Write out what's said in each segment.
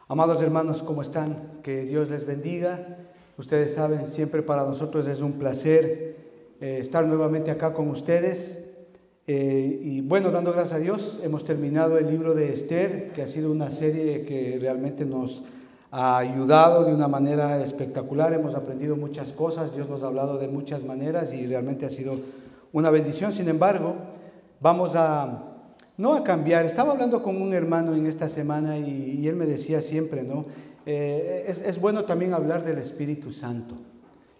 Amados hermanos, ¿cómo están? Que Dios les bendiga. Ustedes saben, siempre para nosotros es un placer estar nuevamente acá con ustedes. Y bueno, dando gracias a Dios, hemos terminado el libro de Esther, que ha sido una serie que realmente nos ha ayudado de una manera espectacular. Hemos aprendido muchas cosas, Dios nos ha hablado de muchas maneras y realmente ha sido una bendición. Sin embargo, vamos no a cambiar. Estaba hablando con un hermano en esta semana y él me decía siempre, ¿no? Es bueno también hablar del Espíritu Santo.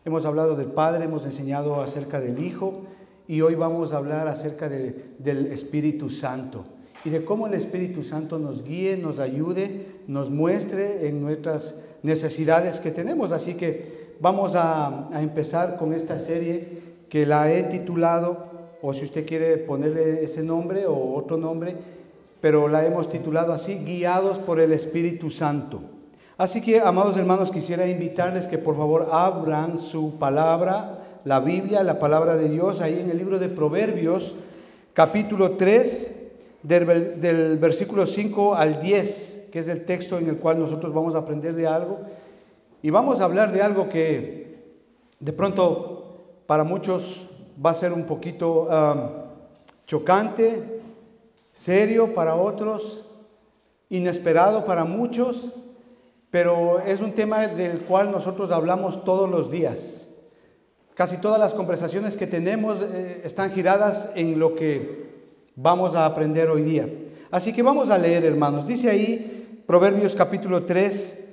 Hemos hablado del Padre, hemos enseñado acerca del Hijo y hoy vamos a hablar acerca del Espíritu Santo y de cómo el Espíritu Santo nos guíe, nos ayude, nos muestre en nuestras necesidades que tenemos. Así que vamos a empezar con esta serie que la he titulado, o si usted quiere ponerle ese nombre o otro nombre, pero la hemos titulado así, Guiados por el Espíritu Santo. Así que, amados hermanos, quisiera invitarles que por favor abran su palabra, la Biblia, la palabra de Dios, ahí en el libro de Proverbios, capítulo 3, del versículo 5 al 10, que es el texto en el cual nosotros vamos a aprender de algo. Y vamos a hablar de algo que de pronto para muchos va a ser un poquito chocante, serio para otros, inesperado para muchos, pero es un tema del cual nosotros hablamos todos los días. Casi todas las conversaciones que tenemos están giradas en lo que vamos a aprender hoy día. Así que vamos a leer, hermanos. Dice ahí, Proverbios capítulo 3,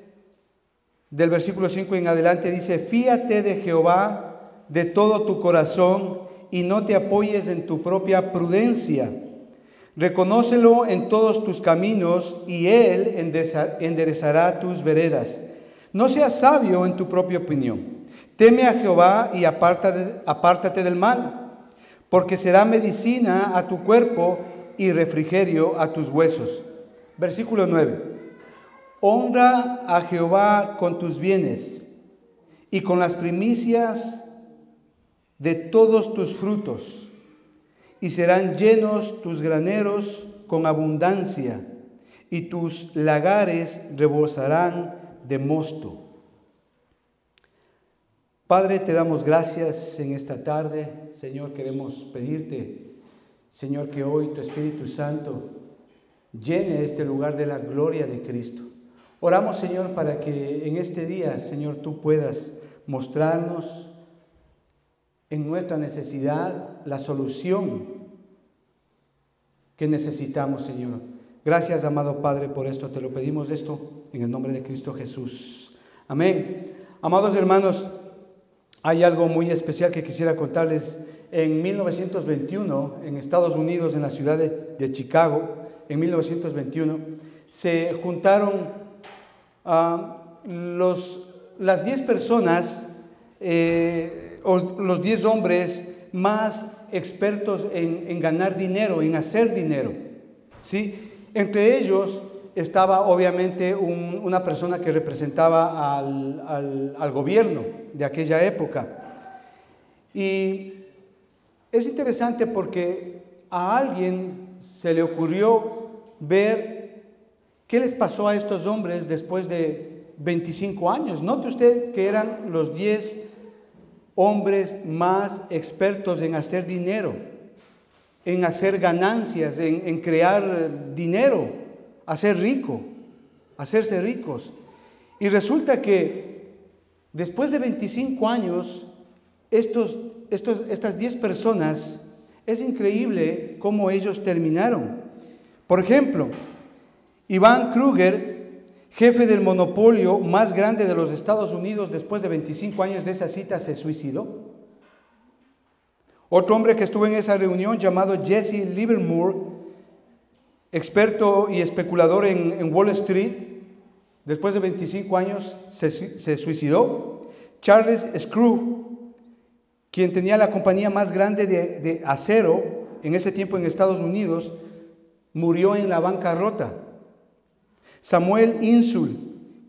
del versículo 5 en adelante, dice: Fíate de Jehová de todo tu corazón y no te apoyes en tu propia prudencia. Reconócelo en todos tus caminos y Él enderezará tus veredas. No seas sabio en tu propia opinión. Teme a Jehová y apártate del mal, porque será medicina a tu cuerpo y refrigerio a tus huesos. Versículo 9. Honra a Jehová con tus bienes y con las primicias de todos tus frutos, y serán llenos tus graneros con abundancia, y tus lagares rebosarán de mosto. Padre, te damos gracias en esta tarde. Señor, queremos pedirte, Señor, que hoy tu Espíritu Santo llene este lugar de la gloria de Cristo. Oramos, Señor, para que en este día, Señor, tú puedas mostrarnos en nuestra necesidad la solución que necesitamos, Señor. Gracias, amado Padre, por esto. Te lo pedimos esto en el nombre de Cristo Jesús. Amén. Amados hermanos, hay algo muy especial que quisiera contarles. En 1921, en Estados Unidos, en la ciudad de Chicago, en 1921, se juntaron las 10 personas, o los 10 hombres más expertos en ganar dinero, en hacer dinero, ¿sí? Entre ellos estaba obviamente una persona que representaba al gobierno de aquella época. Y es interesante porque a alguien se le ocurrió ver qué les pasó a estos hombres después de 25 años. Note usted que eran los 10 hombres más expertos en hacer dinero, en hacer ganancias, en crear dinero, hacerse ricos. Y resulta que después de 25 años, estas 10 personas, es increíble cómo ellos terminaron. Por ejemplo, Iván Kruger, jefe del monopolio más grande de los Estados Unidos, después de 25 años de esa cita, se suicidó. Otro hombre que estuvo en esa reunión, llamado Jesse Livermore, experto y especulador en Wall Street, después de 25 años se suicidó. Charles Schwab, quien tenía la compañía más grande de acero en ese tiempo en Estados Unidos, murió en la bancarrota. Samuel Insull,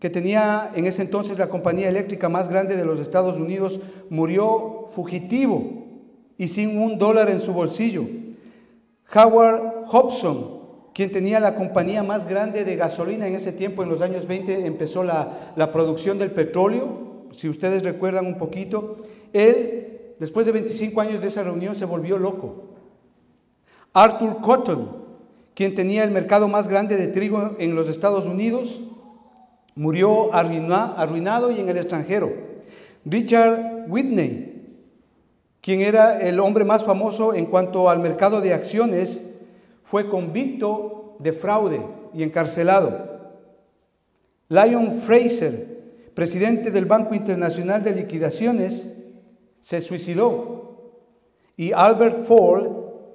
que tenía en ese entonces la compañía eléctrica más grande de los Estados Unidos, murió fugitivo y sin $1 en su bolsillo. Howard Hobson, quien tenía la compañía más grande de gasolina en ese tiempo. En los años 20 empezó la producción del petróleo, si ustedes recuerdan un poquito. Él, después de 25 años de esa reunión, se volvió loco. Arthur Cotton, quien tenía el mercado más grande de trigo en los Estados Unidos, murió arruinado y en el extranjero. Richard Whitney, quien era el hombre más famoso en cuanto al mercado de acciones, fue convicto de fraude y encarcelado. Lyon Fraser, presidente del Banco Internacional de Liquidaciones, se suicidó. Y Albert Ford,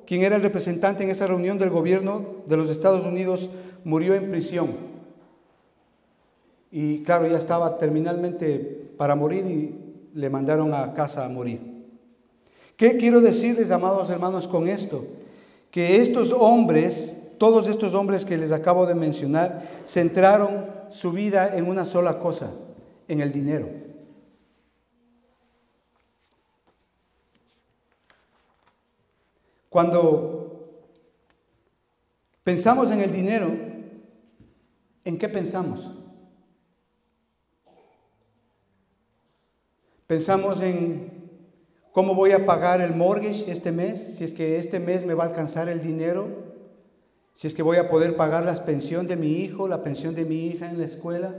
quien era el representante en esa reunión del gobierno de los Estados Unidos, murió en prisión. Y claro, ya estaba terminalmente para morir y le mandaron a casa a morir. ¿Qué quiero decirles, amados hermanos, con esto? Que estos hombres, todos estos hombres que les acabo de mencionar, centraron su vida en una sola cosa, en el dinero. Cuando pensamos en el dinero, ¿en qué pensamos? Pensamos en cómo voy a pagar el mortgage este mes, si es que este mes me va a alcanzar el dinero, si es que voy a poder pagar la pensión de mi hijo, la pensión de mi hija en la escuela.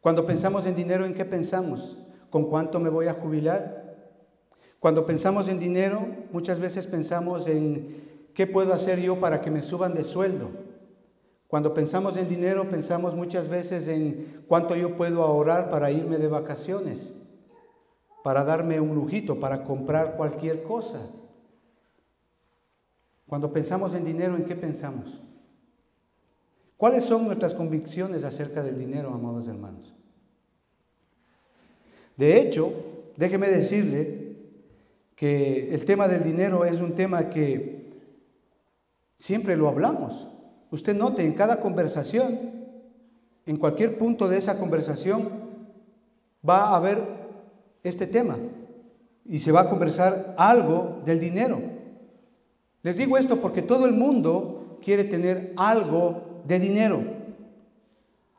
Cuando pensamos en dinero, ¿en qué pensamos? ¿Con cuánto me voy a jubilar? Cuando pensamos en dinero, muchas veces pensamos en qué puedo hacer yo para que me suban de sueldo. Cuando pensamos en dinero, pensamos muchas veces en cuánto yo puedo ahorrar para irme de vacaciones, para darme un lujito, para comprar cualquier cosa. Cuando pensamos en dinero, ¿en qué pensamos? ¿Cuáles son nuestras convicciones acerca del dinero, amados hermanos? De hecho, déjeme decirle que el tema del dinero es un tema que siempre lo hablamos. Usted note en cada conversación, en cualquier punto de esa conversación, va a haber este tema y se va a conversar algo del dinero. Les digo esto porque todo el mundo quiere tener algo de dinero.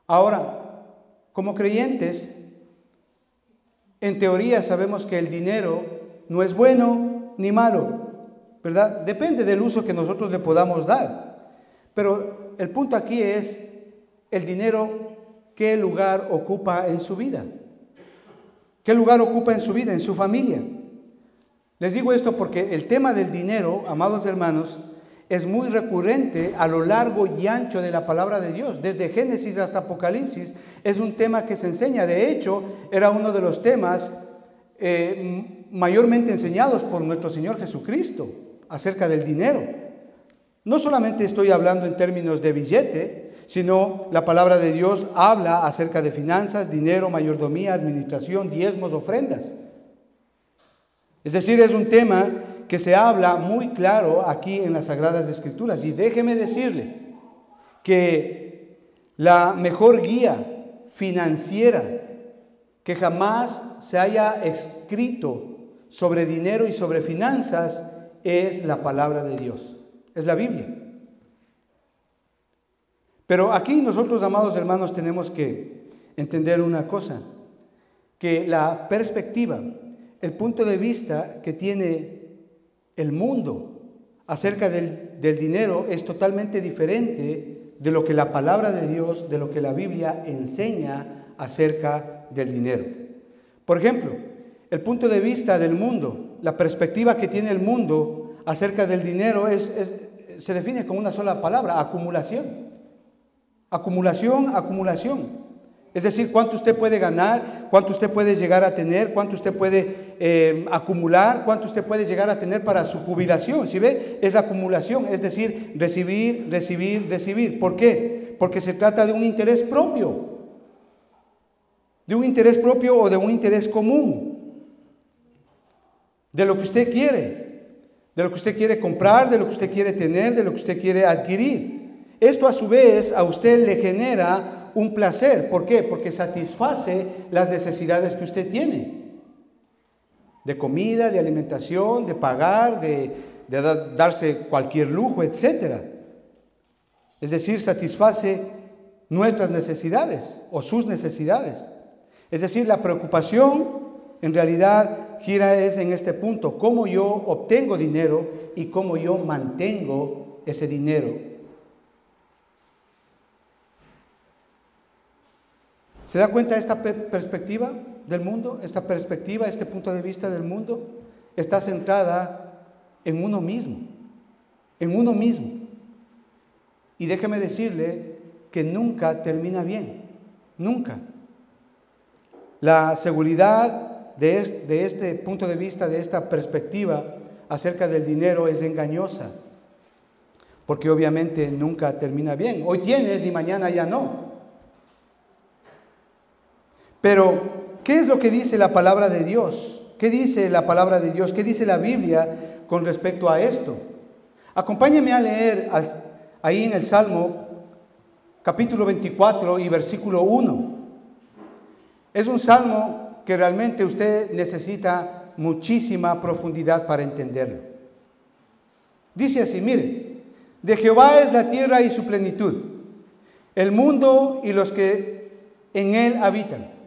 Ahora, como creyentes, en teoría sabemos que el dinero no es bueno ni malo, ¿verdad? Depende del uso que nosotros le podamos dar. Pero el punto aquí es el dinero, ¿qué lugar ocupa en su vida? ¿Qué lugar ocupa en su vida, en su familia? Les digo esto porque el tema del dinero, amados hermanos, es muy recurrente a lo largo y ancho de la palabra de Dios. Desde Génesis hasta Apocalipsis es un tema que se enseña. De hecho, era uno de los temas mayormente enseñados por nuestro Señor Jesucristo acerca del dinero. No solamente estoy hablando en términos de billete, sino la palabra de Dios habla acerca de finanzas, dinero, mayordomía, administración, diezmos, ofrendas. Es decir, es un tema que se habla muy claro aquí en las Sagradas Escrituras. Y déjeme decirle que la mejor guía financiera que jamás se haya escrito sobre dinero y sobre finanzas es la palabra de Dios, es la Biblia. Pero aquí nosotros, amados hermanos, tenemos que entender una cosa, que la perspectiva, el punto de vista que tiene el mundo acerca del dinero es totalmente diferente de lo que la palabra de Dios, de lo que la Biblia enseña acerca del dinero. Por ejemplo, el punto de vista del mundo, la perspectiva que tiene el mundo acerca del dinero se define con una sola palabra: acumulación. Acumulación, acumulación. Es decir, cuánto usted puede ganar, cuánto usted puede llegar a tener, cuánto usted puede acumular, cuánto usted puede llegar a tener para su jubilación. ¿Sí ve? Es acumulación, es decir, recibir, recibir, recibir. ¿Por qué? Porque se trata de un interés propio. De un interés propio o de un interés común. De lo que usted quiere. De lo que usted quiere comprar, de lo que usted quiere tener, de lo que usted quiere adquirir. Esto a su vez a usted le genera un placer. ¿Por qué? Porque satisface las necesidades que usted tiene. De comida, de alimentación, de pagar, de darse cualquier lujo, etc. Es decir, satisface nuestras necesidades o sus necesidades. Es decir, la preocupación en realidad gira en este punto: cómo yo obtengo dinero y cómo yo mantengo ese dinero. ¿Se da cuenta esta perspectiva del mundo? Esta perspectiva, este punto de vista del mundo está centrada en uno mismo, en uno mismo. Y déjeme decirle que nunca termina bien, nunca. La seguridad de este punto de vista, de esta perspectiva acerca del dinero es engañosa, porque obviamente nunca termina bien. Hoy tienes y mañana ya no. Pero, ¿qué es lo que dice la palabra de Dios? ¿Qué dice la palabra de Dios? ¿Qué dice la Biblia con respecto a esto? Acompáñeme a leer ahí en el Salmo capítulo 24 y versículo 1. Es un salmo que realmente usted necesita muchísima profundidad para entenderlo. Dice así, mire: de Jehová es la tierra y su plenitud, el mundo y los que en él habitan.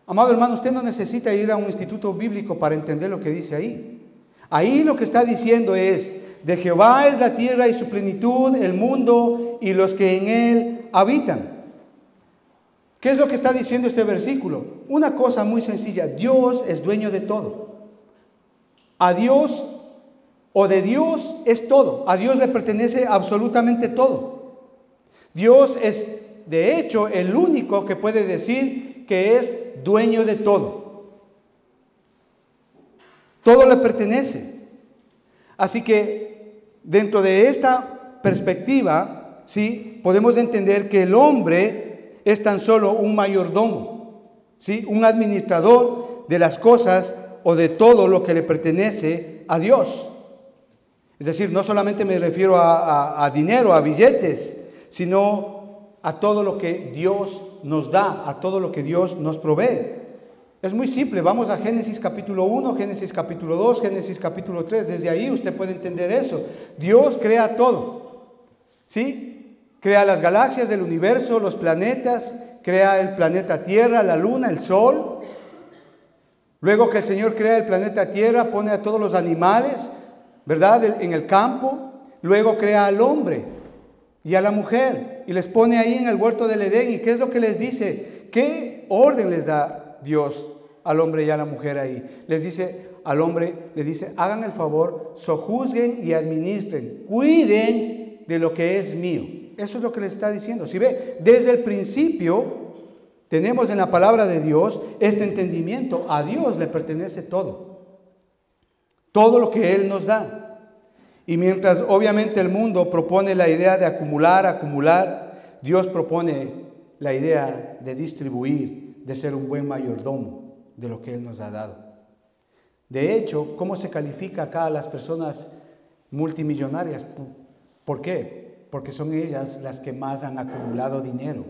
Amado hermano, usted no necesita ir a un instituto bíblico para entender lo que dice ahí. Ahí lo que está diciendo es: de Jehová es la tierra y su plenitud, el mundo y los que en él habitan. ¿Qué es lo que está diciendo este versículo? Una cosa muy sencilla: Dios es dueño de todo. A Dios o de Dios es todo. A Dios le pertenece absolutamente todo. Dios es, de hecho, el único que puede decir que es dueño de todo. Todo le pertenece. Así que dentro de esta perspectiva, ¿sí?, podemos entender que el hombre es tan solo un mayordomo, ¿sí?, un administrador de las cosas o de todo lo que le pertenece a Dios. Es decir, no solamente me refiero a dinero, a billetes, sino a todo lo que Dios nos da, a todo lo que Dios nos provee. Es muy simple, vamos a Génesis capítulo 1, Génesis capítulo 2, Génesis capítulo 3, desde ahí usted puede entender eso. Dios crea todo, ¿sí? Crea las galaxias del universo, los planetas, crea el planeta Tierra, la luna, el sol. Luego que el Señor crea el planeta Tierra, pone a todos los animales, ¿verdad?, en el campo. Luego crea al hombre y a la mujer y les pone ahí en el huerto del Edén. ¿Y qué es lo que les dice? ¿Qué orden les da Dios al hombre y a la mujer ahí? Les dice, al hombre le dice: hagan el favor, sojuzguen y administren, cuiden de lo que es mío. Eso es lo que les está diciendo. Si ve, desde el principio tenemos en la palabra de Dios este entendimiento: a Dios le pertenece todo, todo lo que Él nos da. Y mientras obviamente el mundo propone la idea de acumular, Dios propone la idea de distribuir, de ser un buen mayordomo de lo que Él nos ha dado. De hecho, ¿cómo se califica acá a las personas multimillonarias? ¿Por qué? Porque son ellas las que más han acumulado dinero.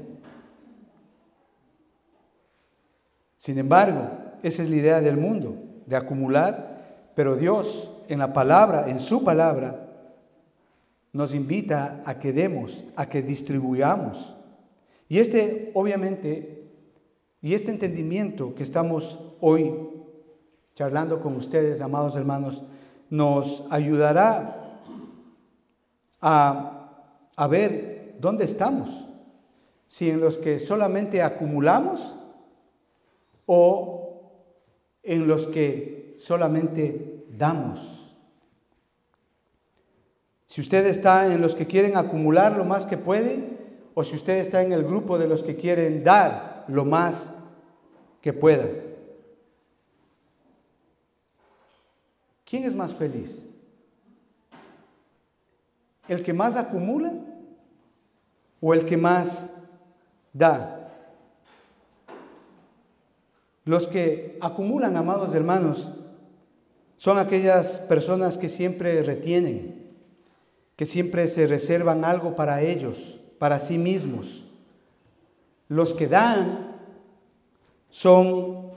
Sin embargo, esa es la idea del mundo, de acumular, pero Dios en la palabra, en su palabra, nos invita a que demos, a que distribuyamos. Y obviamente, y este entendimiento que estamos hoy charlando con ustedes, amados hermanos, nos ayudará a ver dónde estamos. Si en los que solamente acumulamos o en los que solamente damos. Si usted está en los que quieren acumular lo más que puede, o si usted está en el grupo de los que quieren dar lo más que pueda. ¿Quién es más feliz? ¿El que más acumula o el que más da? Los que acumulan, amados hermanos, son aquellas personas que siempre retienen, que siempre se reservan algo para ellos, para sí mismos. Los que dan son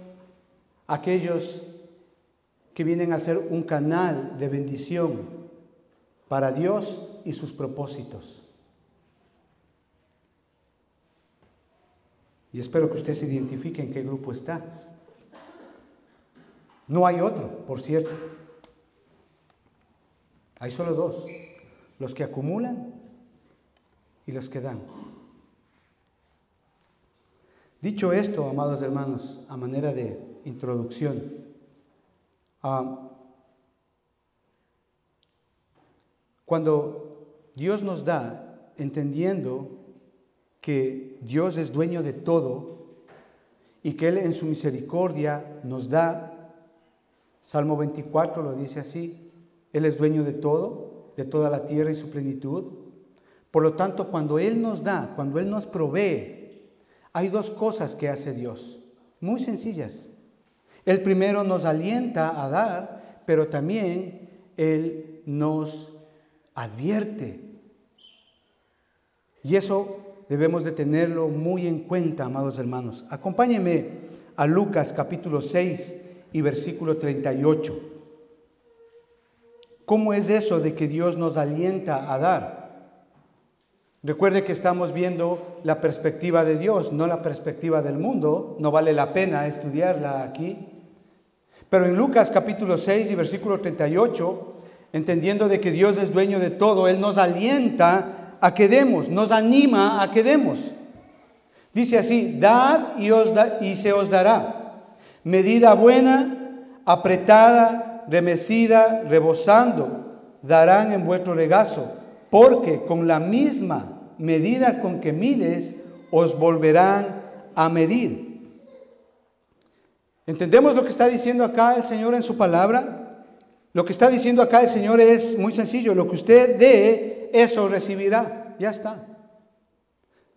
aquellos que vienen a ser un canal de bendición para Dios y sus propósitos. Y espero que usted se identifique en qué grupo está. No hay otro, por cierto. Hay solo dos: los que acumulan y los que dan. Dicho esto, amados hermanos, a manera de introducción, cuando Dios nos da, entendiendo que Dios es dueño de todo y que Él en su misericordia nos da, Salmo 24 lo dice así, Él es dueño de todo, de toda la tierra y su plenitud. Por lo tanto, cuando Él nos da, cuando Él nos provee, hay dos cosas que hace Dios, muy sencillas. El primero nos alienta a dar, pero también Él nos advierte. Y eso debemos de tenerlo muy en cuenta, amados hermanos. Acompáñenme a Lucas capítulo 6 y versículo 38. ¿Cómo es eso de que Dios nos alienta a dar? Recuerde que estamos viendo la perspectiva de Dios, no la perspectiva del mundo. No vale la pena estudiarla aquí. Pero en Lucas capítulo 6 y versículo 38, entendiendo de que Dios es dueño de todo, Él nos alienta a que demos, nos anima a que demos. Dice así: dad y se os dará, medida buena, apretada, remecida, rebosando, darán en vuestro regazo, porque con la misma medida con que mides, os volverán a medir. ¿Entendemos lo que está diciendo acá el Señor en su palabra? Lo que está diciendo acá el Señor es muy sencillo: lo que usted dé, eso recibirá. Ya está.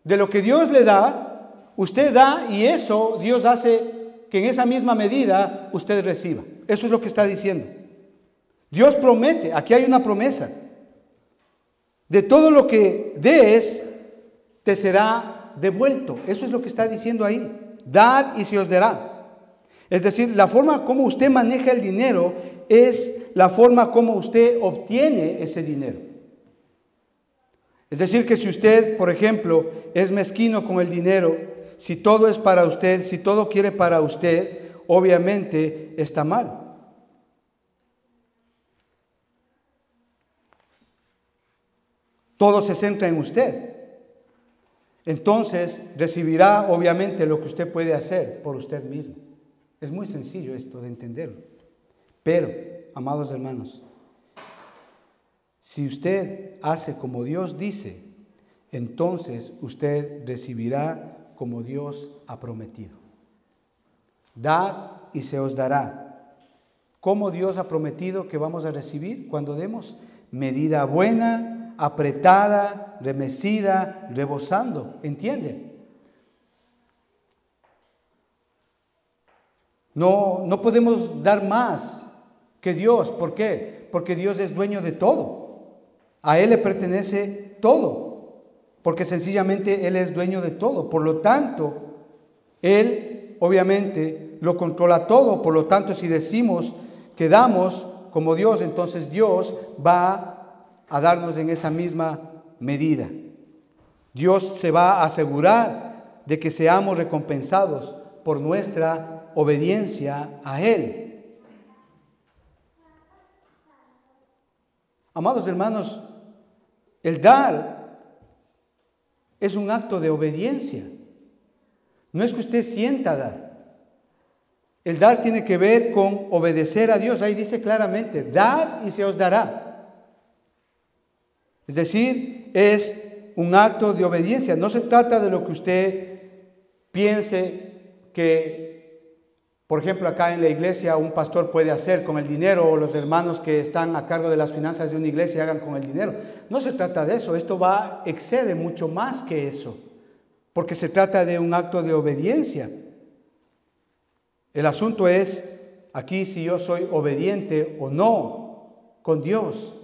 De lo que Dios le da, usted da, y eso Dios hace que en esa misma medida usted reciba. Eso es lo que está diciendo. Dios promete, aquí hay una promesa. De todo lo que des, te será devuelto. Eso es lo que está diciendo ahí. Dad y se os dará. Es decir, la forma como usted maneja el dinero es la forma como usted obtiene ese dinero. Es decir, que si usted, por ejemplo, es mezquino con el dinero, si todo es para usted, si todo quiere para usted, obviamente está mal. Todo se centra en usted. Entonces recibirá obviamente lo que usted puede hacer por usted mismo. Es muy sencillo esto de entenderlo. Pero, amados hermanos, si usted hace como Dios dice, entonces usted recibirá como Dios ha prometido. Dad y se os dará. ¿Cómo Dios ha prometido que vamos a recibir cuando demos? Medida buena, apretada, remecida, rebosando. ¿Entiende? No podemos dar más que Dios. ¿Por qué? Porque Dios es dueño de todo. A Él le pertenece todo. Porque sencillamente Él es dueño de todo. Por lo tanto, Él obviamente lo controla todo. Por lo tanto, si decimos que damos como Dios, entonces Dios va a darnos en esa misma medida. Dios se va a asegurar de que seamos recompensados por nuestra obediencia a Él. Amados hermanos, el dar es un acto de obediencia. No es que usted sienta dar. El dar tiene que ver con obedecer a Dios. Ahí dice claramente: dad y se os dará. Es decir, es un acto de obediencia. No se trata de lo que usted piense que, por ejemplo, acá en la iglesia un pastor puede hacer con el dinero, o los hermanos que están a cargo de las finanzas de una iglesia hagan con el dinero. No se trata de eso. Esto excede mucho más que eso, porque se trata de un acto de obediencia. El asunto es aquí si yo soy obediente o no con Dios.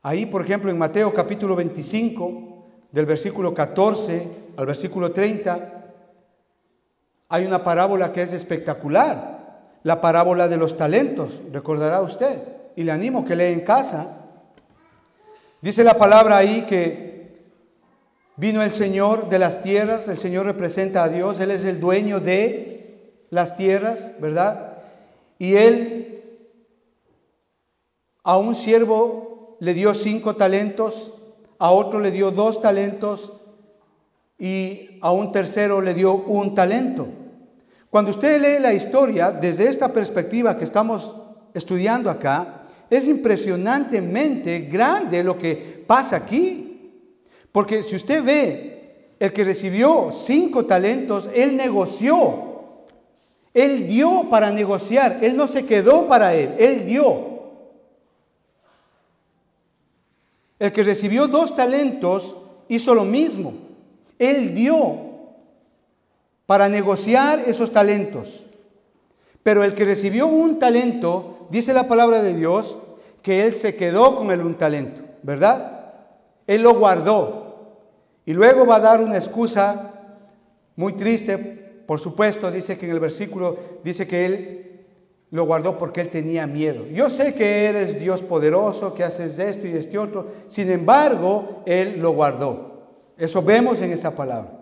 Ahí, por ejemplo, en Mateo capítulo 25, del versículo 14 al versículo 30, hay una parábola que es espectacular. La parábola de los talentos, recordará usted. y le animo que lea en casa. Dice la palabra ahí que vino el Señor de las tierras. El Señor representa a Dios. Él es el dueño de las tierras, ¿verdad? Y Él a un siervo le dio 5 talentos, a otro le dio 2 talentos y a un tercero le dio 1 talento. Cuando usted lee la historia desde esta perspectiva que estamos estudiando acá, es impresionantemente grande lo que pasa aquí. Porque si usted ve, el que recibió 5 talentos, él negoció. Él dio para negociar. Él no se quedó para él dio. El que recibió 2 talentos hizo lo mismo. Él dio para negociar esos talentos. Pero el que recibió 1 talento, dice la palabra de Dios, que él se quedó con el 1 talento, ¿verdad? Él lo guardó. Y luego va a dar una excusa muy triste, por supuesto, dice que en el versículo, dice que él lo guardó porque él tenía miedo. Yo sé que eres Dios poderoso, que haces esto y este otro, sin embargo, él lo guardó. Eso vemos en esa palabra.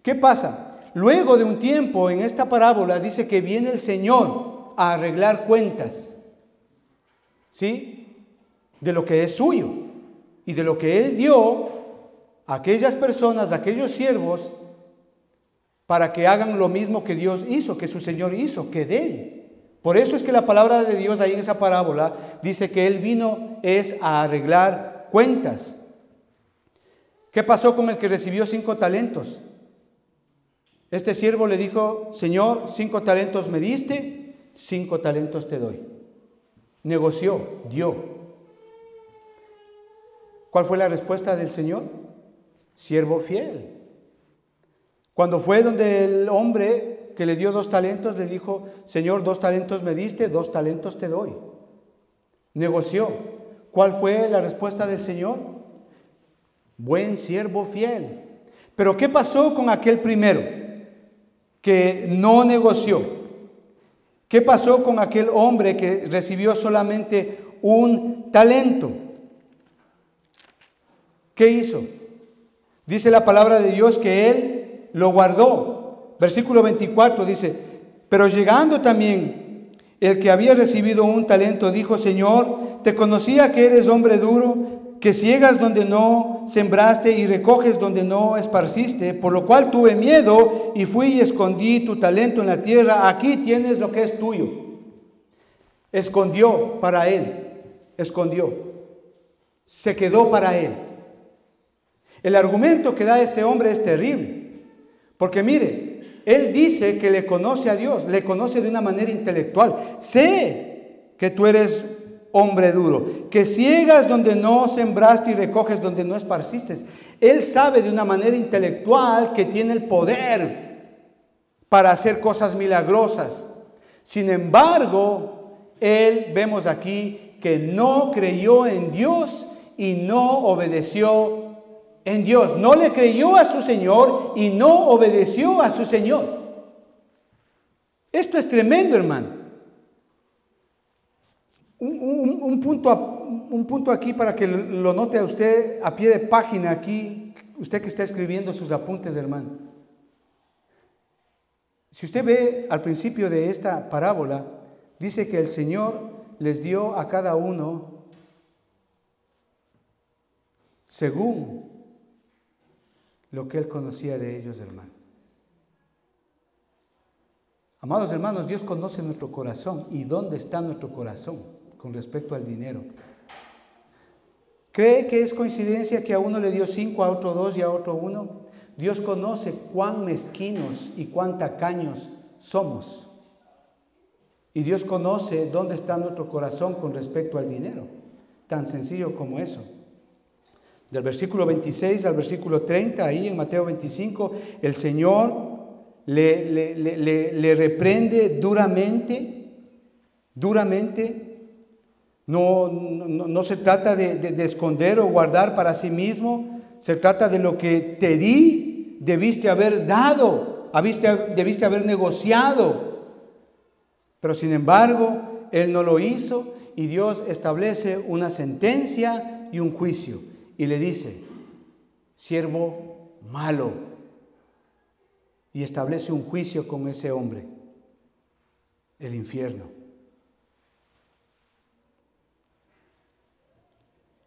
¿Qué pasa? Luego de un tiempo en esta parábola dice que viene el Señor a arreglar cuentas, ¿sí? De lo que es suyo y de lo que Él dio a aquellas personas, a aquellos siervos, para que hagan lo mismo que Dios hizo, que su Señor hizo, que den. Por eso es que la palabra de Dios ahí en esa parábola dice que Él vino es a arreglar cuentas. ¿Qué pasó con el que recibió 5 talentos? Este siervo le dijo: Señor, 5 talentos me diste, 5 talentos te doy. Negoció, dio. ¿Cuál fue la respuesta del Señor? Siervo fiel. Cuando fue donde el hombre que le dio 2 talentos, le dijo: Señor, 2 talentos me diste, 2 talentos te doy. Negoció. ¿Cuál fue la respuesta del Señor? Buen siervo fiel. Pero ¿qué pasó con aquel primero que no negoció? ¿Qué pasó con aquel hombre que recibió solamente 1 talento? ¿Qué hizo? Dice la palabra de Dios que él lo guardó. Versículo 24 dice: pero llegando también el que había recibido 1 talento, dijo: Señor, te conocía que eres hombre duro, que ciegas donde no sembraste y recoges donde no esparciste, por lo cual tuve miedo y fui y escondí tu talento en la tierra. Aquí tienes lo que es tuyo. Escondió para él, escondió, se quedó para él. El argumento que da este hombre es terrible, porque mire, él dice que le conoce a Dios, le conoce de una manera intelectual. Sé que tú eres hombre duro, que ciegas donde no sembraste y recoges donde no esparciste. Él sabe de una manera intelectual que tiene el poder para hacer cosas milagrosas. Sin embargo, él, vemos aquí, que no creyó en Dios y no obedeció en Dios. No le creyó a su Señor y no obedeció a su Señor. Esto es tremendo, hermano. Un punto aquí para que lo note a usted a pie de página aquí, usted que está escribiendo sus apuntes, hermano. Si usted ve al principio de esta parábola, dice que el Señor les dio a cada uno según lo que Él conocía de ellos, hermano. Amados hermanos, Dios conoce nuestro corazón y dónde está nuestro corazón con respecto al dinero. ¿Cree que es coincidencia que a uno le dio 5, a otro 2 y a otro 1? Dios conoce cuán mezquinos y cuán tacaños somos. Y Dios conoce dónde está nuestro corazón con respecto al dinero. Tan sencillo como eso. Del versículo 26 al versículo 30, ahí en Mateo 25, el Señor le reprende duramente. No se trata de esconder o guardar para sí mismo. Se trata de lo que te di, debiste haber dado, debiste haber negociado. Pero sin embargo, él no lo hizo y Dios establece una sentencia y un juicio. Y le dice, siervo malo. Y establece un juicio con ese hombre, el infierno.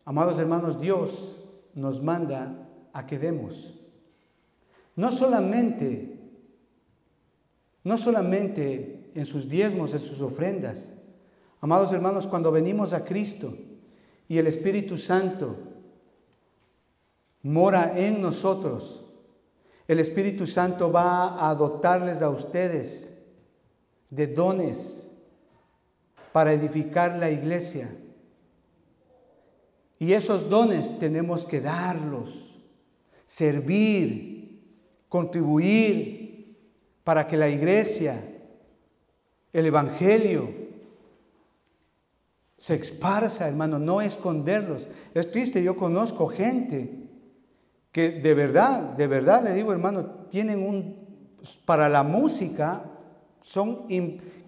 Amados hermanos, Dios nos manda a que demos. No solamente en sus diezmos, en sus ofrendas. Amados hermanos, cuando venimos a Cristo y el Espíritu Santo mora en nosotros, el Espíritu Santo va a dotarles a ustedes de dones para edificar la iglesia. Y esos dones tenemos que darlos, servir, contribuir para que la iglesia, el evangelio, se esparza, hermano, no esconderlos. Es triste, yo conozco gente que de verdad le digo, hermano, tienen para la música, son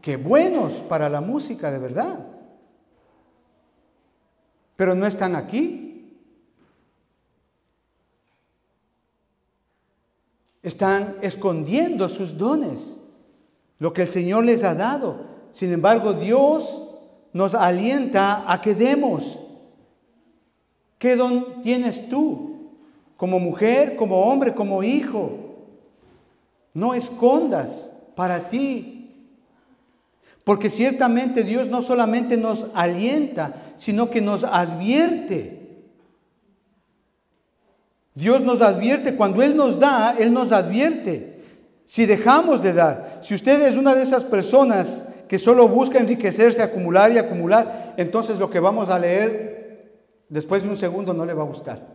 que buenos para la música, de verdad. Pero no están aquí. Están escondiendo sus dones, lo que el Señor les ha dado. Sin embargo, Dios nos alienta a que demos. ¿Qué don tienes tú? Como mujer, como hombre, como hijo. No escondas para ti. Porque ciertamente Dios no solamente nos alienta, sino que nos advierte. Dios nos advierte, cuando Él nos da, Él nos advierte. Si dejamos de dar, si usted es una de esas personas que solo busca enriquecerse, acumular y acumular, entonces lo que vamos a leer después de un segundo no le va a gustar.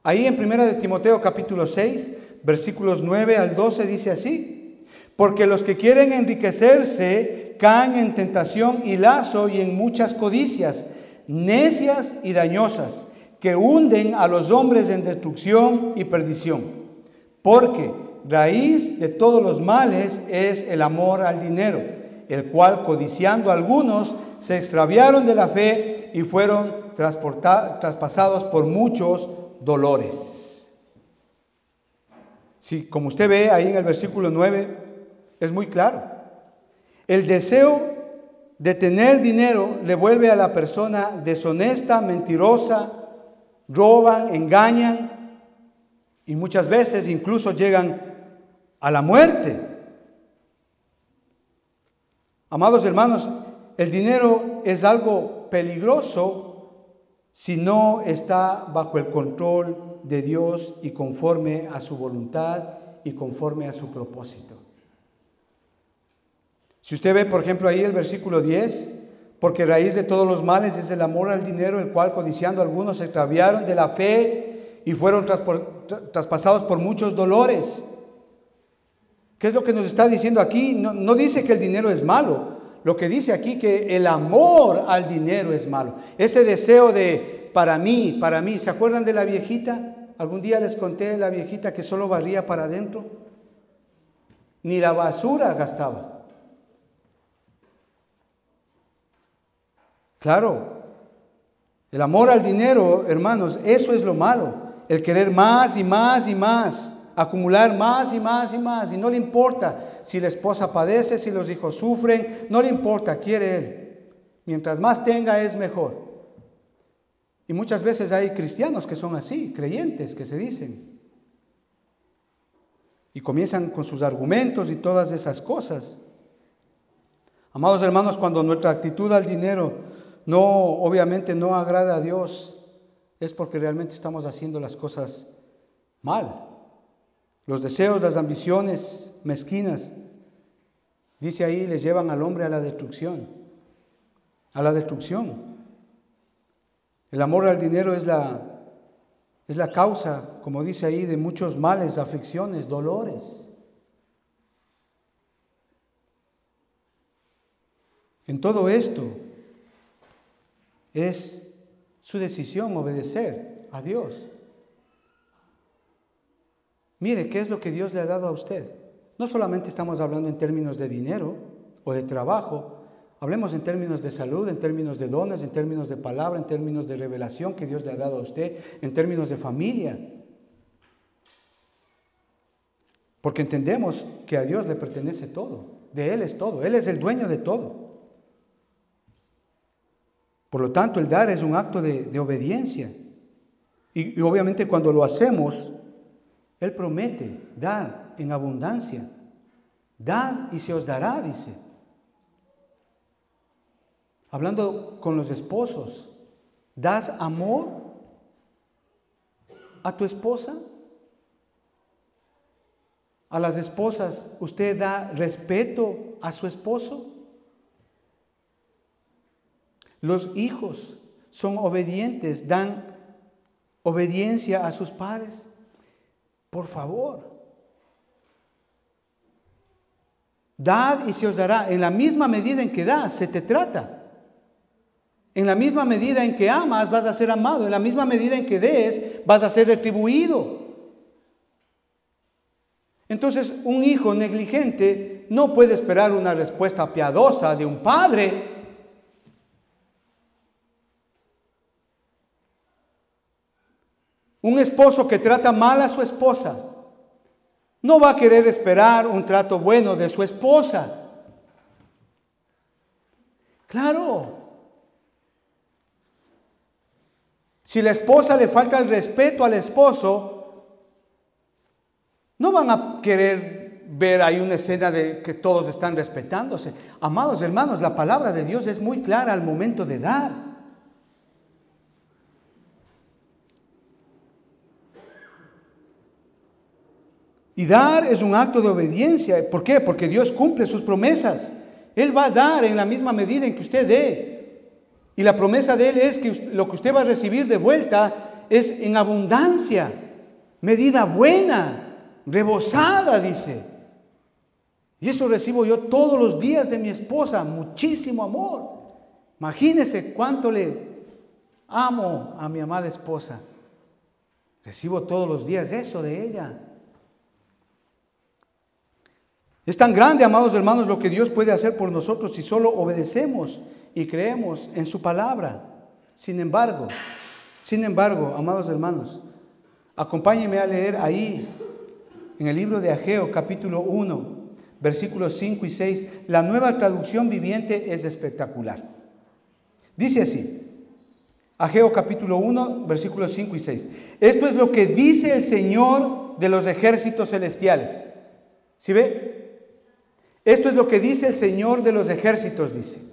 Ahí en 1 de Timoteo capítulo 6, versículos 9 al 12 dice así: porque los que quieren enriquecerse caen en tentación y lazo y en muchas codicias, necias y dañosas, que hunden a los hombres en destrucción y perdición. Porque raíz de todos los males es el amor al dinero, el cual, codiciando algunos, se extraviaron de la fe y fueron traspasados por muchos dolores. Sí, como usted ve ahí en el versículo 9, es muy claro. El deseo de tener dinero le vuelve a la persona deshonesta, mentirosa, roban, engañan y muchas veces incluso llegan a la muerte. Amados hermanos, el dinero es algo peligroso si no está bajo el control de Dios y conforme a su voluntad y conforme a su propósito. Si usted ve, por ejemplo, ahí el versículo 10, porque raíz de todos los males es el amor al dinero, el cual, codiciando algunos, se extraviaron de la fe y fueron traspasados por muchos dolores. ¿Qué es lo que nos está diciendo aquí? No dice que el dinero es malo. Lo que dice aquí que el amor al dinero es malo. Ese deseo de para mí. ¿Se acuerdan de la viejita? Algún día les conté de la viejita que solo barría para adentro. Ni la basura gastaba. Claro, el amor al dinero, hermanos, eso es lo malo. El querer más y más y más. Acumular más y más y más, y no le importa si la esposa padece, si los hijos sufren, no le importa, quiere él. Mientras más tenga es mejor. Y muchas veces hay cristianos que son así, creyentes que se dicen. Y comienzan con sus argumentos y todas esas cosas. Amados hermanos, cuando nuestra actitud al dinero obviamente no agrada a Dios, es porque realmente estamos haciendo las cosas mal. Los deseos, las ambiciones mezquinas, dice ahí, les llevan al hombre a la destrucción. A la destrucción. El amor al dinero es la causa, como dice ahí, de muchos males, aflicciones, dolores. En todo esto es su decisión obedecer a Dios. Mire, ¿qué es lo que Dios le ha dado a usted? No solamente estamos hablando en términos de dinero o de trabajo. Hablemos en términos de salud, en términos de dones, en términos de palabra, en términos de revelación que Dios le ha dado a usted, en términos de familia. Porque entendemos que a Dios le pertenece todo, de Él es todo, Él es el dueño de todo. Por lo tanto, el dar es un acto de obediencia. Y obviamente cuando lo hacemos, Él promete dar en abundancia. Dad y se os dará, dice. Hablando con los esposos, ¿das amor a tu esposa? A las esposas, ¿usted da respeto a su esposo? Los hijos son obedientes, dan obediencia a sus padres. Por favor. Dad y se os dará. En la misma medida en que das, se te trata. En la misma medida en que amas, vas a ser amado. En la misma medida en que des, vas a ser retribuido. Entonces, un hijo negligente no puede esperar una respuesta piadosa de un padre. Un esposo que trata mal a su esposa no va a querer esperar un trato bueno de su esposa. Claro. Si la esposa le falta el respeto al esposo, no van a querer ver ahí una escena de que todos están respetándose. Amados hermanos, la palabra de Dios es muy clara al momento de dar. Y dar es un acto de obediencia. ¿Por qué? Porque Dios cumple sus promesas. Él va a dar en la misma medida en que usted dé. Y la promesa de Él es que lo que usted va a recibir de vuelta es en abundancia, medida buena, rebosada, dice. Y eso recibo yo todos los días de mi esposa, muchísimo amor. Imagínese cuánto le amo a mi amada esposa. Recibo todos los días eso de ella. Es tan grande, amados hermanos, lo que Dios puede hacer por nosotros si solo obedecemos y creemos en su palabra. Sin embargo, amados hermanos, acompáñenme a leer ahí en el libro de Ageo, capítulo 1, versículos 5 y 6. La Nueva Traducción Viviente es espectacular. Dice así, Ageo capítulo 1, versículos 5 y 6. Esto es lo que dice el Señor de los ejércitos celestiales. ¿Sí ve? Esto es lo que dice el Señor de los ejércitos, dice.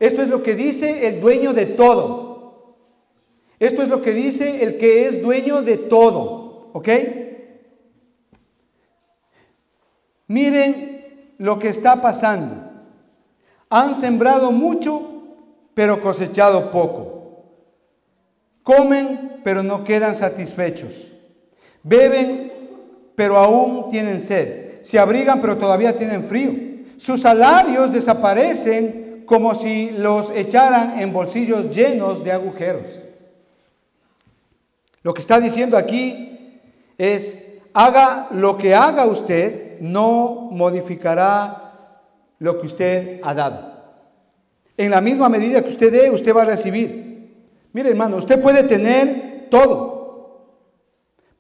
Esto es lo que dice el dueño de todo. Esto es lo que dice el que es dueño de todo. ¿Ok? Miren lo que está pasando. Han sembrado mucho, pero cosechado poco. Comen, pero no quedan satisfechos. Beben, pero aún tienen sed. Se abrigan, pero todavía tienen frío. Sus salarios desaparecen como si los echaran en bolsillos llenos de agujeros. Lo que está diciendo aquí es, haga lo que haga usted, no modificará lo que usted ha dado. En la misma medida que usted dé, usted va a recibir. Mire, hermano, usted puede tener todo.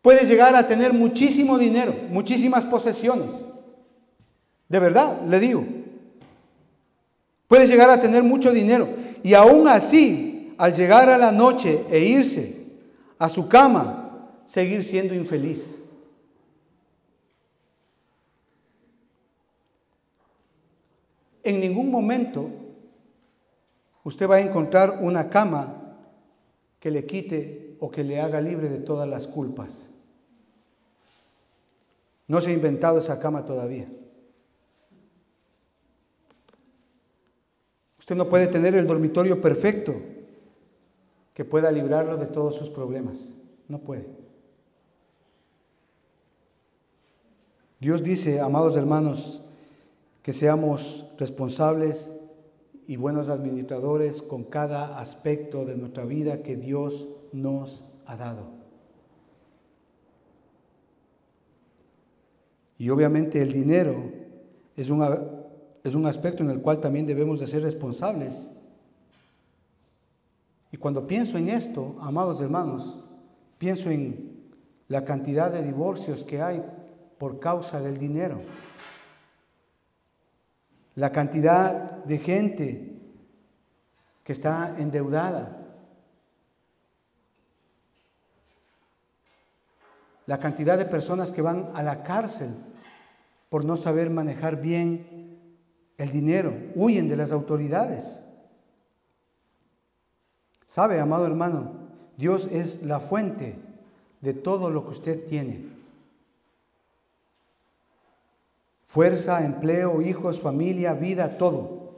Puede llegar a tener muchísimo dinero, muchísimas posesiones. De verdad, le digo. Puede llegar a tener mucho dinero. Y aún así, al llegar a la noche e irse a su cama, seguir siendo infeliz. En ningún momento usted va a encontrar una cama que le quite o que le haga libre de todas las culpas. No se ha inventado esa cama todavía. Usted no puede tener el dormitorio perfecto que pueda librarlo de todos sus problemas. No puede. Dios dice, amados hermanos, que seamos responsables y buenos administradores con cada aspecto de nuestra vida que Dios nos ha dado. Y obviamente el dinero es es un aspecto en el cual también debemos de ser responsables. Y cuando pienso en esto, amados hermanos, pienso en la cantidad de divorcios que hay por causa del dinero. La cantidad de gente que está endeudada. La cantidad de personas que van a la cárcel por no saber manejar bien el dinero, huyen de las autoridades. ¿Sabe, amado hermano? Dios es la fuente de todo lo que usted tiene. Fuerza, empleo, hijos, familia, vida, todo.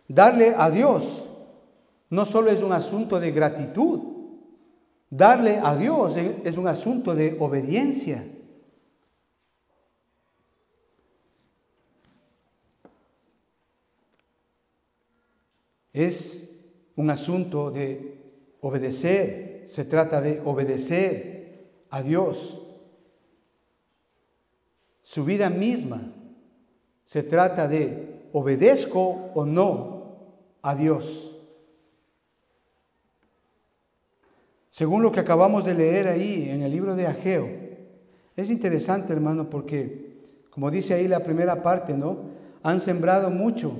Darle a Dios no solo es un asunto de gratitud, darle a Dios es un asunto de obediencia. Es un asunto de obedecer, se trata de obedecer a Dios. Su vida misma se trata de obedezco o no a Dios. Según lo que acabamos de leer ahí en el libro de Ageo, es interesante, hermano, porque como dice ahí la primera parte, ¿no? Han sembrado mucho,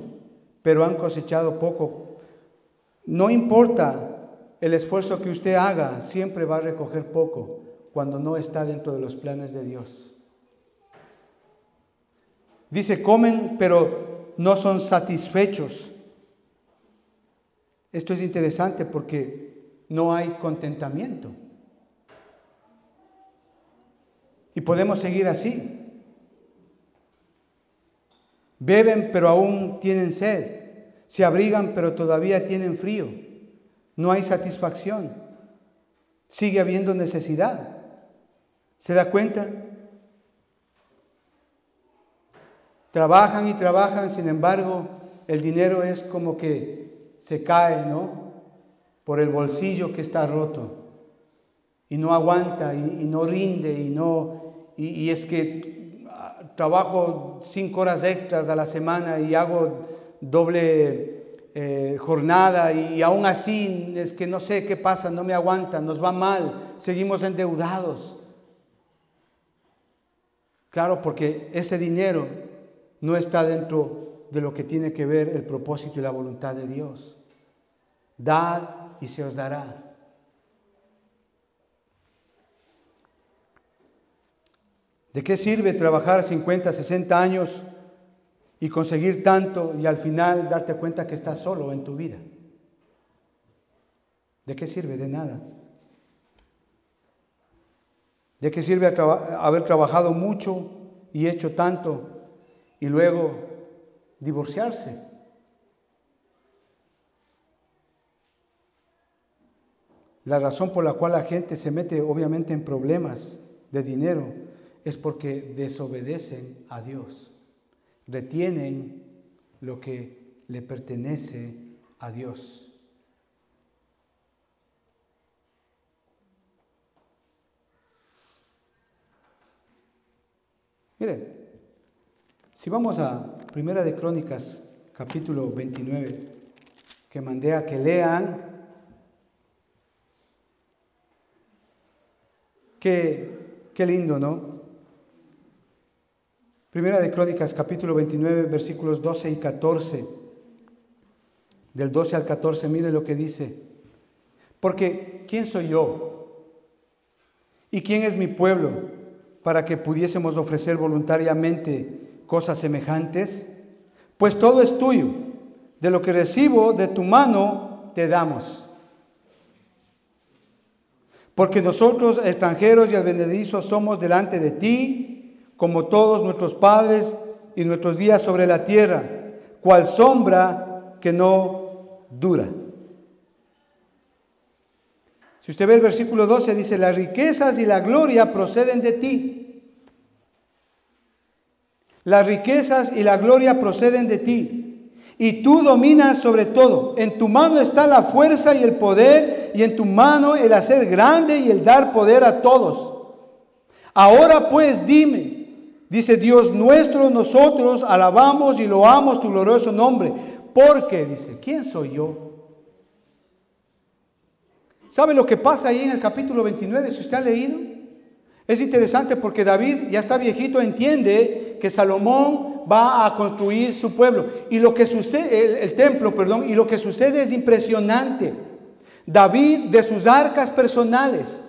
pero han cosechado poco. No importa el esfuerzo que usted haga, siempre va a recoger poco cuando no está dentro de los planes de Dios. Dice, comen, pero no son satisfechos. Esto es interesante porque no hay contentamiento. Y podemos seguir así. Beben, pero aún tienen sed. Se abrigan, pero todavía tienen frío. No hay satisfacción. Sigue habiendo necesidad. ¿Se da cuenta? Trabajan y trabajan, sin embargo, el dinero es como que se cae, ¿no? Por el bolsillo que está roto. Y no aguanta, y no rinde, y es que trabajo 5 horas extras a la semana y hago doble jornada y aún así es que no sé qué pasa, no me aguanta, nos va mal, seguimos endeudados. Claro, porque ese dinero no está dentro de lo que tiene que ver el propósito y la voluntad de Dios. Dad y se os dará. ¿De qué sirve trabajar 50, 60 años y conseguir tanto y al final darte cuenta que estás solo en tu vida? ¿De qué sirve? De nada. ¿De qué sirve haber trabajado mucho y hecho tanto y luego divorciarse? La razón por la cual la gente se mete obviamente en problemas de dinero es porque desobedecen a Dios. Retienen lo que le pertenece a Dios. Miren, si vamos a Primera de Crónicas, capítulo 29, que mandé a que lean, qué lindo, ¿no? Primera de Crónicas, capítulo 29, versículos 12 y 14. Del 12 al 14, mire lo que dice. Porque, ¿quién soy yo? ¿Y quién es mi pueblo para que pudiésemos ofrecer voluntariamente cosas semejantes? Pues todo es tuyo. De lo que recibo de tu mano, te damos. Porque nosotros, extranjeros y advenedizos, somos delante de ti, como todos nuestros padres y nuestros días sobre la tierra, cual sombra que no dura. Si usted ve el versículo 12, dice, las riquezas y la gloria proceden de ti. Las riquezas y la gloria proceden de ti. Y tú dominas sobre todo. En tu mano está la fuerza y el poder, y en tu mano el hacer grande y el dar poder a todos. Ahora pues dime, Dice, Dios nuestro, nosotros alabamos y loamos tu glorioso nombre. Porque, dice, ¿quién soy yo? ¿Sabe lo que pasa ahí en el capítulo 29, si usted ha leído? Es interesante porque David ya está viejito, entiende que Salomón va a construir su pueblo. Y lo que sucede, el templo, perdón, y lo que sucede es impresionante. David, de sus arcas personales,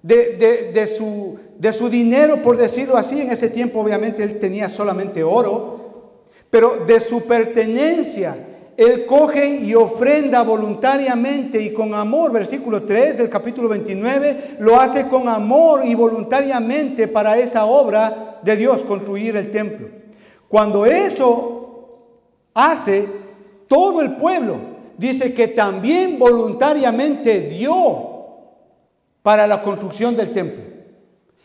de su dinero, por decirlo así, en ese tiempo obviamente él tenía solamente oro, pero de su pertenencia, él coge y ofrenda voluntariamente y con amor. Versículo 3 del capítulo 29, lo hace con amor y voluntariamente para esa obra de Dios, construir el templo. Cuando eso hace, todo el pueblo dice que también voluntariamente dio para la construcción del templo.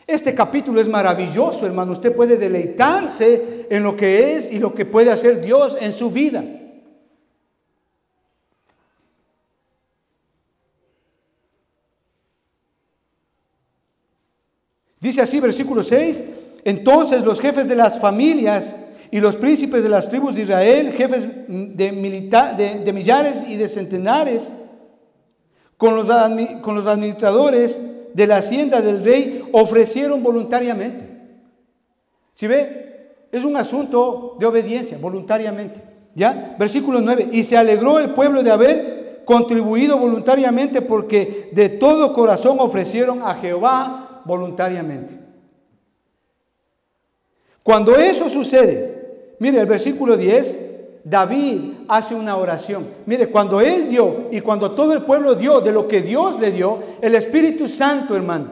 Este capítulo es maravilloso, hermano. Usted puede deleitarse en lo que es y lo que puede hacer Dios en su vida. Dice así, versículo 6, entonces los jefes de las familias y los príncipes de las tribus de Israel, jefes de millares y de centenares, con los administradores de la hacienda del rey, ofrecieron voluntariamente. ¿Sí ve? Es un asunto de obediencia, voluntariamente. ¿Ya? Versículo 9, y se alegró el pueblo de haber contribuido voluntariamente porque de todo corazón ofrecieron a Jehová voluntariamente. Cuando eso sucede, mire el versículo 10, David hace una oración. Mire, cuando él dio y cuando todo el pueblo dio de lo que Dios le dio, el Espíritu Santo, hermano,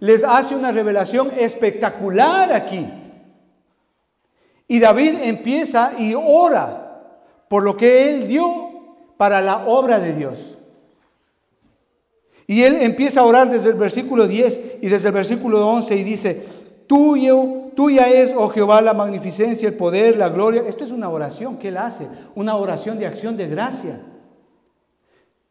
les hace una revelación espectacular aquí. Y David empieza y ora por lo que él dio para la obra de Dios. Y él empieza a orar desde el versículo 10 y desde el versículo 11 y dice, tuya es, oh Jehová, la magnificencia, el poder, la gloria. Esto es una oración que él hace, una oración de acción de gracia.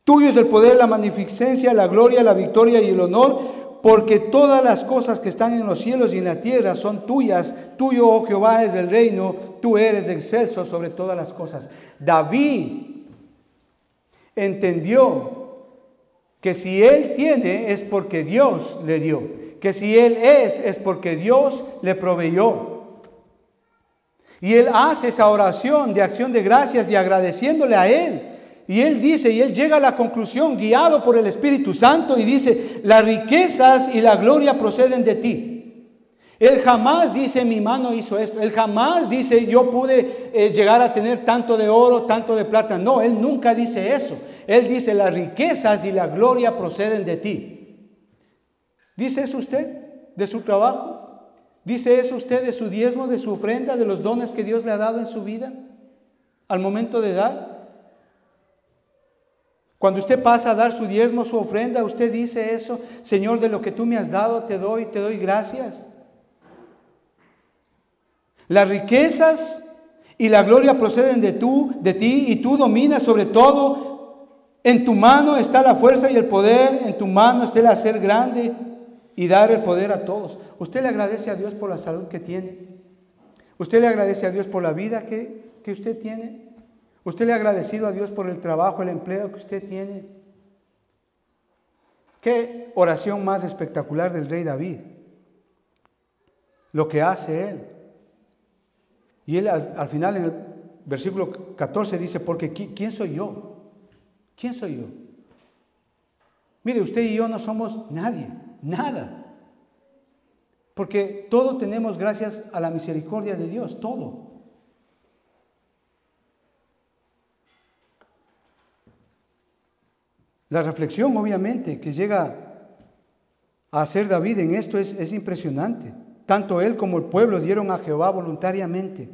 Tuyo es el poder, la magnificencia, la gloria, la victoria y el honor, porque todas las cosas que están en los cielos y en la tierra son tuyas. Tuyo, oh Jehová, es el reino, tú eres excelso sobre todas las cosas. David entendió que si él tiene es porque Dios le dio, que si él es porque Dios le proveyó. Y él hace esa oración de acción de gracias y agradeciéndole a él. Y él dice, y él llega a la conclusión, guiado por el Espíritu Santo, y dice, las riquezas y la gloria proceden de ti. Él jamás dice, mi mano hizo esto. Él jamás dice, yo pude llegar a tener tanto de oro, tanto de plata. No, él nunca dice eso. Él dice, las riquezas y la gloria proceden de ti. ¿Dice eso usted de su trabajo? ¿Dice eso usted de su diezmo, de su ofrenda, de los dones que Dios le ha dado en su vida al momento de dar? Cuando usted pasa a dar su diezmo, su ofrenda, usted dice eso, Señor, de lo que tú me has dado, te doy gracias. Las riquezas y la gloria proceden de ti, y tú dominas sobre todo. En tu mano está la fuerza y el poder, en tu mano está el hacer grande y dar el poder a todos. Usted le agradece a Dios por la salud que tiene. Usted le agradece a Dios por la vida que usted tiene. Usted le ha agradecido a Dios por el trabajo, el empleo que usted tiene. Qué oración más espectacular del rey David. Lo que hace él. Y él al final en el versículo 14 dice, porque ¿quién soy yo? ¿Quién soy yo? Mire, usted y yo no somos nadie, nada. Porque todo tenemos gracias a la misericordia de Dios, todo. La reflexión, obviamente, que llega a hacer David en esto es impresionante. Tanto él como el pueblo dieron a Jehová voluntariamente,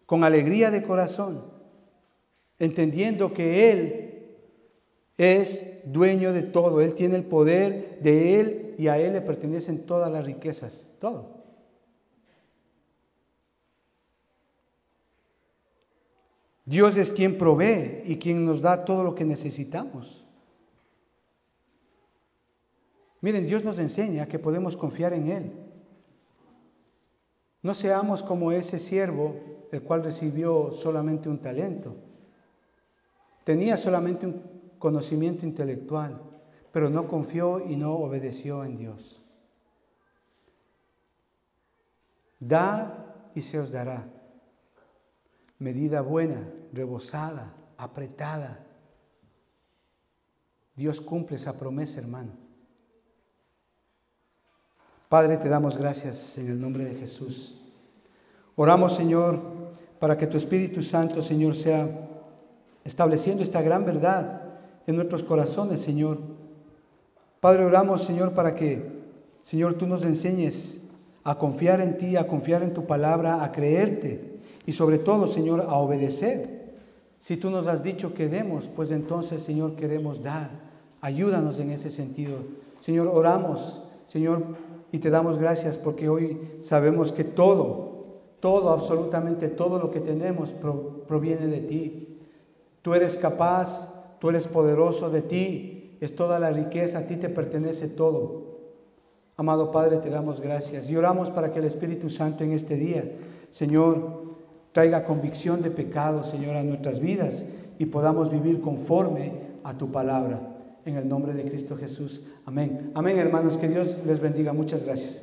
con alegría de corazón, entendiendo que él es dueño de todo. Él tiene el poder de él y a él le pertenecen todas las riquezas, todo. Dios es quien provee y quien nos da todo lo que necesitamos. Miren, Dios nos enseña que podemos confiar en Él. No seamos como ese siervo, el cual recibió solamente un talento. Tenía solamente un conocimiento intelectual, pero no confió y no obedeció en Dios. Da y se os dará. Medida buena, rebosada, apretada. Dios cumple esa promesa, hermano. Padre, te damos gracias en el nombre de Jesús. Oramos, Señor, para que tu Espíritu Santo, Señor, sea estableciendo esta gran verdad en nuestros corazones, Señor. Padre, oramos, Señor, para que, Señor, tú nos enseñes a confiar en ti, a confiar en tu palabra, a creerte y sobre todo, Señor, a obedecer. Si tú nos has dicho que demos, pues entonces, Señor, queremos dar. Ayúdanos en ese sentido. Señor, oramos, Señor, y te damos gracias porque hoy sabemos que todo, absolutamente todo lo que tenemos proviene de ti. Tú eres capaz, tú eres poderoso, de ti es toda la riqueza, a ti te pertenece todo. Amado Padre, te damos gracias y oramos para que el Espíritu Santo en este día, Señor, traiga convicción de pecado, Señor, a nuestras vidas y podamos vivir conforme a tu palabra. En el nombre de Cristo Jesús. Amén. Amén, hermanos. Que Dios les bendiga. Muchas gracias.